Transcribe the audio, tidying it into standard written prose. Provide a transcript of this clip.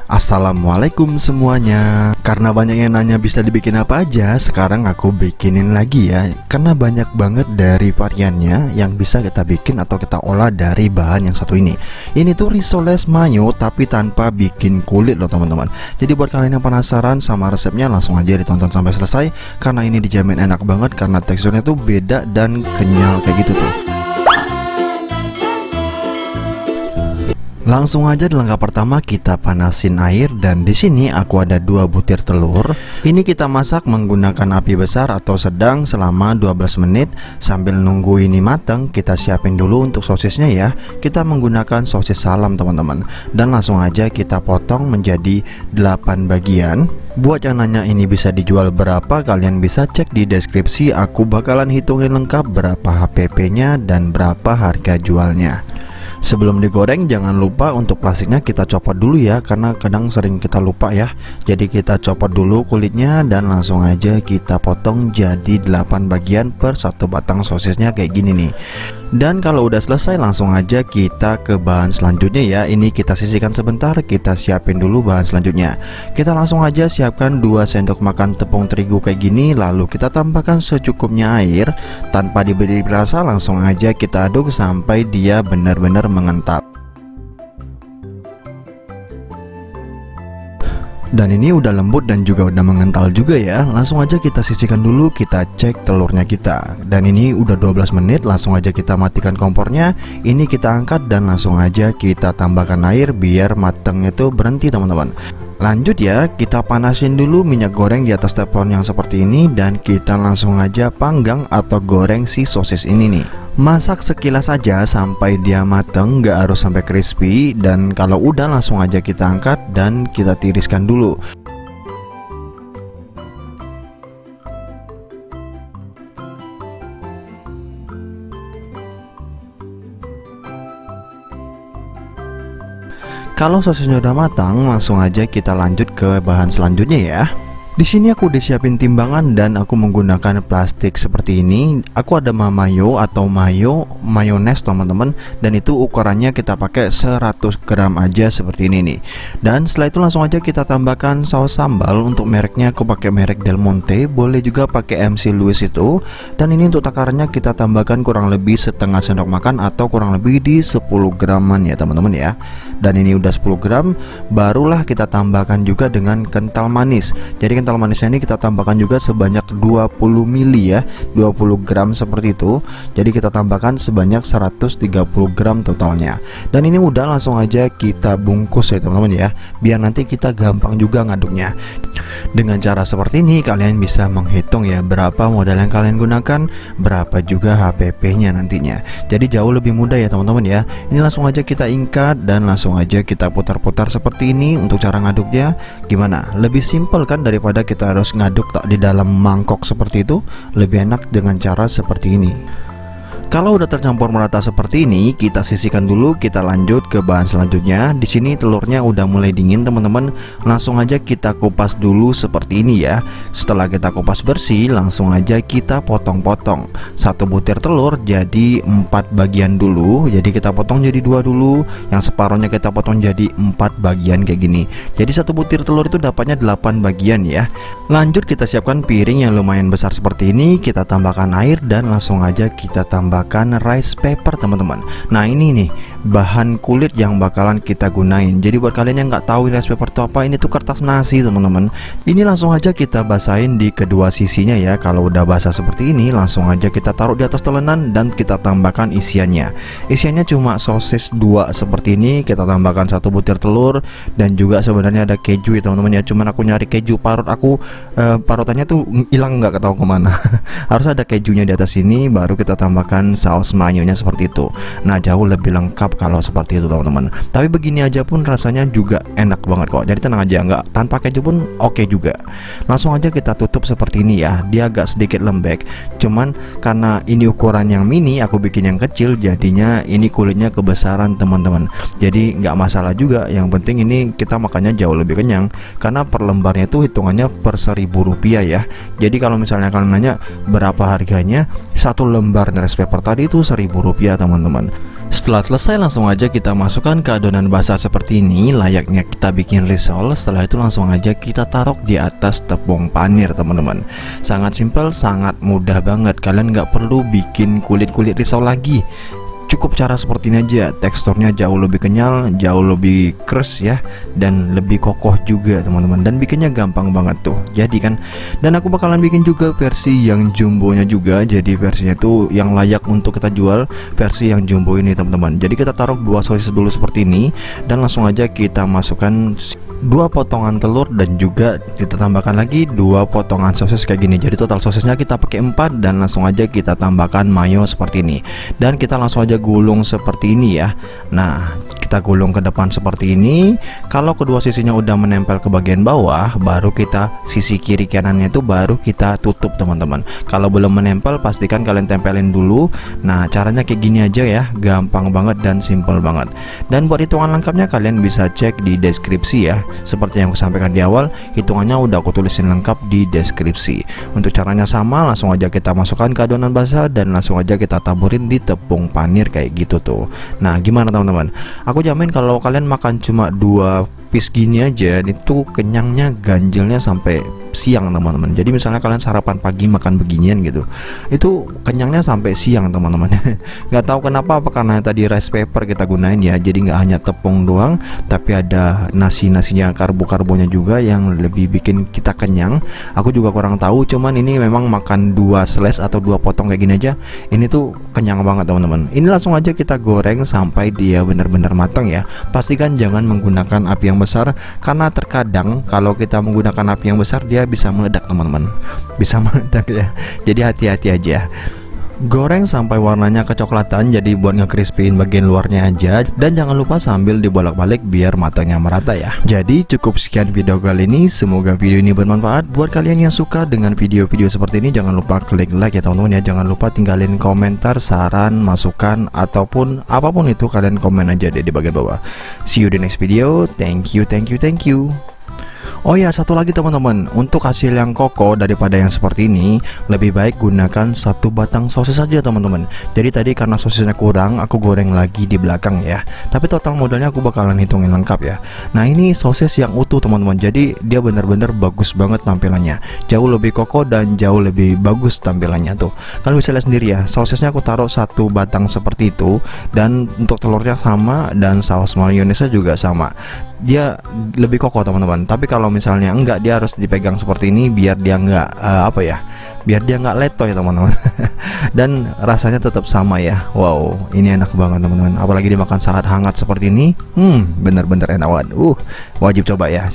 Assalamualaikum semuanya. Karena banyak yang nanya bisa dibikin apa aja, sekarang aku bikinin lagi ya. Karena banyak banget dari variannya yang bisa kita bikin atau kita olah dari bahan yang satu ini. Ini tuh risoles mayo tapi tanpa bikin kulit loh teman-teman. Jadi buat kalian yang penasaran sama resepnya, langsung aja ditonton sampai selesai. Karena ini dijamin enak banget karena teksturnya tuh beda dan kenyal kayak gitu tuh. Langsung aja di langkah pertama kita panasin air, dan di sini aku ada 2 butir telur. Ini kita masak menggunakan api besar atau sedang selama 12 menit. Sambil nunggu ini matang, kita siapin dulu untuk sosisnya ya. Kita menggunakan sosis salam teman-teman. Dan langsung aja kita potong menjadi 8 bagian. Buat yang nanya ini bisa dijual berapa, kalian bisa cek di deskripsi. Aku bakalan hitungin lengkap berapa HPP-nya dan berapa harga jualnya. Sebelum digoreng jangan lupa untuk plastiknya kita copot dulu ya, karena kadang sering kita lupa ya. Jadi kita copot dulu kulitnya dan langsung aja kita potong jadi 8 bagian per 1 batang sosisnya kayak gini nih. Dan kalau udah selesai langsung aja kita ke bahan selanjutnya ya. Ini kita sisihkan sebentar, kita siapin dulu bahan selanjutnya. Kita langsung aja siapkan 2 sendok makan tepung terigu kayak gini. Lalu kita tambahkan secukupnya air. Tanpa diberi rasa, langsung aja kita aduk sampai dia benar-benar mengental. Dan ini udah lembut dan juga udah mengental juga ya. Langsung aja kita sisihkan dulu, kita cek telurnya kita. Dan ini udah 12 menit, langsung aja kita matikan kompornya. Ini kita angkat dan langsung aja kita tambahkan air biar matangnya itu berhenti teman-teman. Lanjut ya, kita panasin dulu minyak goreng di atas teflon yang seperti ini. Dan kita langsung aja panggang atau goreng si sosis ini nih. Masak sekilas aja sampai dia mateng, nggak harus sampai crispy. Dan kalau udah langsung aja kita angkat dan kita tiriskan dulu. Kalau sosisnya udah matang, langsung aja kita lanjut ke bahan selanjutnya ya. Di sini aku udah siapin timbangan dan aku menggunakan plastik seperti ini. Aku ada mayo atau mayones teman-teman, dan itu ukurannya kita pakai 100 gram aja seperti ini nih. Dan setelah itu langsung aja kita tambahkan saus sambal. Untuk mereknya aku pakai merek Del Monte, boleh juga pakai MC Louis itu. Dan ini untuk takarannya kita tambahkan kurang lebih setengah sendok makan atau kurang lebih di 10 graman ya teman-teman ya. Dan ini udah 10 gram, barulah kita tambahkan juga dengan kental manis. Jadi kental manisnya ini kita tambahkan juga sebanyak 20 ml ya, 20 gram seperti itu. Jadi kita tambahkan sebanyak 130 gram totalnya. Dan ini udah langsung aja kita bungkus ya teman-teman ya, biar nanti kita gampang juga ngaduknya. Dengan cara seperti ini kalian bisa menghitung ya berapa modal yang kalian gunakan, berapa juga HPP-nya nantinya. Jadi jauh lebih mudah ya teman-teman ya. Ini langsung aja kita ingkat dan langsung aja kita putar-putar seperti ini. Untuk cara ngaduknya gimana? Lebih simpel kan daripada kita harus ngaduk tak di dalam mangkok seperti itu. Lebih enak dengan cara seperti ini. Kalau udah tercampur merata seperti ini, kita sisihkan dulu, kita lanjut ke bahan selanjutnya. Di sini telurnya udah mulai dingin teman-teman. Langsung aja kita kupas dulu seperti ini ya. Setelah kita kupas bersih, langsung aja kita potong-potong. 1 butir telur jadi 4 bagian dulu. Jadi kita potong jadi 2 dulu. Yang separohnya kita potong jadi 4 bagian kayak gini. Jadi 1 butir telur itu dapatnya 8 bagian ya. Lanjut kita siapkan piring yang lumayan besar seperti ini. Kita tambahkan air dan langsung aja kita tambahkan rice paper teman-teman. Nah ini nih bahan kulit yang bakalan kita gunain. Jadi buat kalian yang nggak tahu rice paper itu apa, ini tuh kertas nasi teman-teman. Ini langsung aja kita basahin di kedua sisinya ya. Kalau udah basah seperti ini, langsung aja kita taruh di atas telenan dan kita tambahkan isiannya. Isiannya cuma sosis 2 seperti ini. Kita tambahkan 1 butir telur dan juga sebenarnya ada keju ya teman-teman ya. Cuman aku nyari keju parut, aku parutannya tuh hilang, nggak ketahui kemana. Harus ada kejunya di atas sini, baru kita tambahkan saus mayonya seperti itu. Nah jauh lebih lengkap kalau seperti itu teman-teman. Tapi begini aja pun rasanya juga enak banget kok. Jadi tenang aja, nggak tanpa keju pun oke juga. Langsung aja kita tutup seperti ini ya. Dia agak sedikit lembek, cuman karena ini ukuran yang mini, aku bikin yang kecil, jadinya ini kulitnya kebesaran teman-teman. Jadi nggak masalah juga. Yang penting ini kita makannya jauh lebih kenyang, karena per lembarnya itu hitungannya per 1.000 rupiah ya. Jadi kalau misalnya kalian nanya berapa harganya, 1 lembar rice paper tadi itu 1.000 rupiah teman-teman. Setelah selesai langsung aja kita masukkan ke adonan basah seperti ini, layaknya kita bikin risol. Setelah itu langsung aja kita taruh di atas tepung panir teman-teman. Sangat simpel, sangat mudah banget. Kalian nggak perlu bikin kulit-kulit risol lagi. Cukup cara seperti ini aja, teksturnya jauh lebih kenyal, jauh lebih keras ya, dan lebih kokoh juga teman-teman. Dan bikinnya gampang banget tuh. Jadi kan, dan aku bakalan bikin juga versi yang jumbonya juga. Jadi versinya tuh yang layak untuk kita jual, versi yang jumbo ini teman-teman. Jadi kita taruh 2 sosis dulu seperti ini, dan langsung aja kita masukkan 2 potongan telur, dan juga kita tambahkan lagi 2 potongan sosis kayak gini. Jadi total sosisnya kita pakai 4, dan langsung aja kita tambahkan mayo seperti ini. Dan kita langsung aja gulung seperti ini ya. Nah, kita gulung ke depan seperti ini. Kalau kedua sisinya udah menempel ke bagian bawah, baru kita sisi kiri kanannya itu baru kita tutup teman-teman. Kalau belum menempel, pastikan kalian tempelin dulu. Nah, caranya kayak gini aja ya, gampang banget dan simple banget. Dan buat hitungan lengkapnya kalian bisa cek di deskripsi ya. Seperti yang aku sampaikan di awal, hitungannya udah aku tulisin lengkap di deskripsi. Untuk caranya sama, langsung aja kita masukkan ke adonan basah dan langsung aja kita taburin di tepung panir kayak gitu tuh. Nah, gimana teman-teman? Aku jamin kalau kalian makan cuma 2 piece gini aja, itu kenyangnya, ganjilnya sampai siang teman-teman. Jadi misalnya kalian sarapan pagi makan beginian gitu, itu kenyangnya sampai siang teman-teman. Nggak tahu kenapa, apa karena tadi rice paper kita gunain ya. Jadi nggak hanya tepung doang, tapi ada nasinya, karbo-karbonya juga yang lebih bikin kita kenyang. Aku juga kurang tahu, cuman ini memang makan 2 slice atau 2 potong kayak gini aja, ini tuh kenyang banget teman-teman. Ini langsung aja kita goreng sampai dia benar-benar matang ya. Pastikan jangan menggunakan api yang besar, karena terkadang kalau kita menggunakan api yang besar dia bisa meledak teman-teman, bisa meledak ya. Jadi hati-hati aja. Goreng sampai warnanya kecoklatan, jadi buat nge-crispyin bagian luarnya aja. Dan jangan lupa sambil dibolak-balik biar matangnya merata ya. Jadi cukup sekian video kali ini. Semoga video ini bermanfaat. Buat kalian yang suka dengan video-video seperti ini, jangan lupa klik like ya teman-teman ya. Jangan lupa tinggalin komentar, saran, masukan, ataupun apapun itu, kalian komen aja deh di bagian bawah. See you di next video. Thank you. Oh ya, satu lagi teman-teman, untuk hasil yang kokoh daripada yang seperti ini, lebih baik gunakan 1 batang sosis saja teman-teman. Jadi tadi karena sosisnya kurang, aku goreng lagi di belakang ya. Tapi total modalnya aku bakalan hitungin lengkap ya. Nah, ini sosis yang utuh teman-teman. Jadi dia benar-benar bagus banget tampilannya. Jauh lebih kokoh dan jauh lebih bagus tampilannya tuh. Kalian bisa lihat sendiri ya, sosisnya aku taruh 1 batang seperti itu. Dan untuk telurnya sama, dan saus mayonesnya juga sama. Dia lebih kokoh teman-teman. Tapi kalau misalnya enggak, dia harus dipegang seperti ini biar dia enggak biar dia enggak letoy teman-teman. Dan rasanya tetap sama ya. Wow, ini enak banget teman-teman. Apalagi dimakan saat hangat seperti ini, bener-bener enak banget. Wajib coba ya.